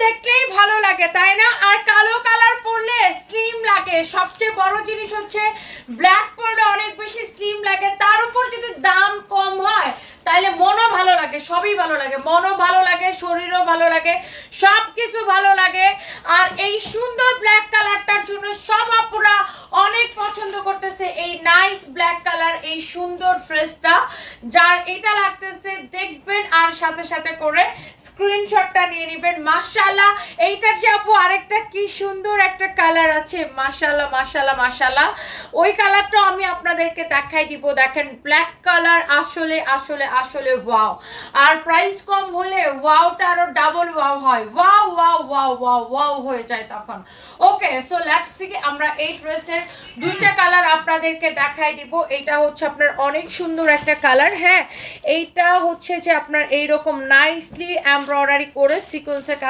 দেখলেই ভালো লাগে তাই না? আর কালো কালার পরলে স্লিম লাগে। সবচেয়ে বড় জিনিস হচ্ছে ব্ল্যাক পরলে অনেক বেশি স্লিম লাগে, তার উপর যদি দাম কম হয় তাহলে মনও ভালো লাগে, সবই ভালো লাগে, মনও ভালো লাগে, শরীরও ভালো লাগে, সব কিছু ভালো লাগে। আর এই সুন্দর ব্ল্যাক কালারটার জন্য সব আপুরা অনেক পছন্দ করতেছে এই নাইস ব্ল্যাক কালার, এই সুন্দর ড্রেসটা। যার এটা লাগতেছে দেখবেন আর সাথে সাথে করে স্ক্রিনশটটা নিয়ে নেবেন। মাশাআল্লাহ, এইটার যে আপু আরেকটা কি সুন্দর একটা কালার আছে, মাশাআল্লাহ মাশাআল্লাহ মাশাআল্লাহ, ওই কালারটা আমি আপনাদেরকে দেখাই দিব। দেখেন ব্ল্যাক কালার আসলে আসলে আসলে ওয়াও। আর প্রাইস কম হলে ওয়াওটা আরো ডাবল ওয়াও হয়, wow wow wow wow wow হয়ে যায় তখন। ওকে, সো লেটস সি, আমরা এই ড্রেসের দুইটা কালার আপনাদেরকে দেখাই দিব। এটা হচ্ছে আপনার অনেক সুন্দর একটা কালার, হ্যাঁ, এইটা হচ্ছে যে আপনার এইরকম নাইসলি এমব্রয়ডারি করে সিকোয়েন্সের